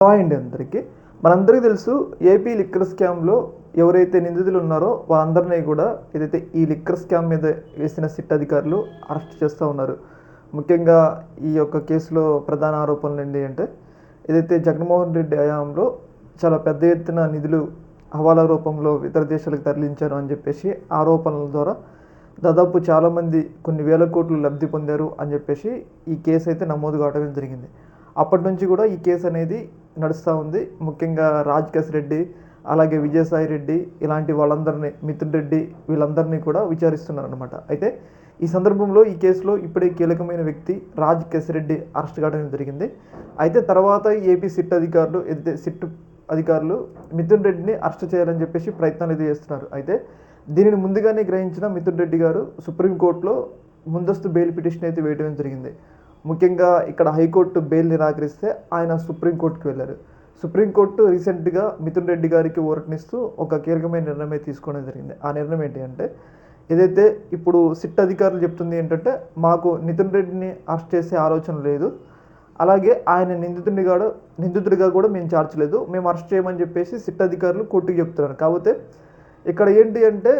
Hi అండి అందరికీ. మనందరికీ తెలుసు ఏపీ లిక్కర్ స్కామ్‌లో ఎవరైతే నిందితులు ఉన్నారో వాళ్ళందరినీ కూడా ఏదైతే ఈ లిక్కర్ స్కామ్ మీద వేసిన సిట్ అధికారులు అరెస్ట్ చేస్తూ ఉన్నారు. ముఖ్యంగా ఈ యొక్క కేసులో ప్రధాన ఆరోపణలు ఏంటి అంటే ఏదైతే జగన్మోహన్ రెడ్డి హయాంలో చాలా పెద్ద ఎత్తున నిధులు హవాలా రూపంలో ఇతర దేశాలకు తరలించారు అని చెప్పేసి ఆరోపణల ద్వారా దాదాపు చాలామంది కొన్ని వేల కోట్లు లబ్ధి పొందారు అని చెప్పేసి ఈ కేసు అయితే నమోదు కావడం జరిగింది. అప్పటి నుంచి కూడా ఈ కేసు అనేది నడుస్తూ ఉంది. ముఖ్యంగా రాజకేశ్ రెడ్డి, అలాగే విజయసాయి రెడ్డి ఇలాంటి వాళ్ళందరినీ, మిథున్ రెడ్డి వీళ్ళందరినీ కూడా విచారిస్తున్నారనమాట. అయితే ఈ సందర్భంలో ఈ కేసులో ఇప్పుడే కీలకమైన వ్యక్తి రాజకేశ్ రెడ్డి అరెస్ట్ కావడం జరిగింది. అయితే తర్వాత ఏపీ సిట్ అధికారులు ఏదైతే సిట్ అధికారులు మిథున్ రెడ్డిని అరెస్ట్ చేయాలని చెప్పేసి ప్రయత్నాలు అయితే చేస్తున్నారు. అయితే దీనిని ముందుగానే గ్రహించిన మిథున్ రెడ్డి గారు సుప్రీంకోర్టులో ముందస్తు బెయిల్ పిటిషన్ అయితే వేయడం జరిగింది. ముఖ్యంగా ఇక్కడ హైకోర్టు బెయిల్ నిరాకరిస్తే ఆయన సుప్రీంకోర్టుకు వెళ్ళారు. సుప్రీంకోర్టు రీసెంట్గా మిథున్ రెడ్డి గారికి ఊరటనిస్తూ ఒక కీలకమైన నిర్ణయం తీసుకోవడం జరిగింది. ఆ నిర్ణయం ఏంటి అంటే ఏదైతే ఇప్పుడు సిట్ అధికారులు చెప్తుంది ఏంటంటే మాకు మిథున్ రెడ్డిని అరెస్ట్ చేసే ఆలోచన లేదు, అలాగే ఆయన నిందితుడిగా కూడా మేము చార్చలేదు, మేము అరెస్ట్ చేయమని చెప్పేసి సిట్ అధికారులు కోర్టుకి చెప్తున్నారు. కాకపోతే ఇక్కడ ఏంటి అంటే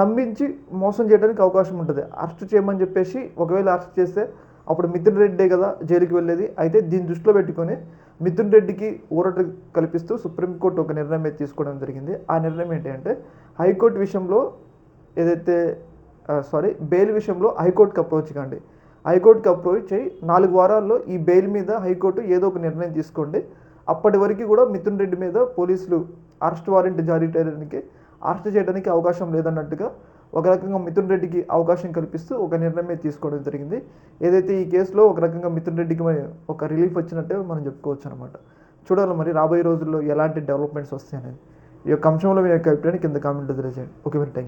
నమ్మించి మోసం చేయడానికి అవకాశం ఉంటుంది. అరెస్ట్ చేయమని చెప్పేసి ఒకవేళ అరెస్ట్ చేస్తే అప్పుడు మిథున్ రెడ్డే కదా జైలుకి వెళ్ళేది. అయితే దీన్ని దృష్టిలో పెట్టుకొని మిథున్ రెడ్డికి ఊరట కల్పిస్తూ సుప్రీంకోర్టు ఒక నిర్ణయం తీసుకోవడం జరిగింది. ఆ నిర్ణయం ఏంటి అంటే హైకోర్టు విషయంలో ఏదైతే బెయిల్ విషయంలో హైకోర్టుకి అప్రోచ్ కండి. హైకోర్టుకి అప్రోచ్ అయ్యి 4 వారాల్లో ఈ బెయిల్ మీద హైకోర్టు ఏదో ఒక నిర్ణయం తీసుకోండి. అప్పటి వరకు కూడా మిథున్ రెడ్డి మీద పోలీసులు అరెస్ట్ వారెంట్ జారీ అరెస్ట్ చేయడానికి అవకాశం లేదన్నట్టుగా ఒక రకంగా మిథున్ రెడ్డికి అవకాశం కల్పిస్తూ ఒక నిర్ణయం తీసుకోవడం జరిగింది. ఏదైతే ఈ కేసులో ఒక రకంగా మిథున్ రెడ్డికి ఒక రిలీఫ్ వచ్చినట్టే మనం చెప్పుకోవచ్చు అనమాట. చూడాలి మరి రాబోయే రోజుల్లో ఎలాంటి డెవలప్మెంట్స్ వస్తాయి అనేది. ఈ యొక్క అంశంలో మీ యొక్క అభిప్రాయాన్ని కింద కామెంట్లో తెలియజేయండి. ఓకే మరి, థ్యాంక్ యూ.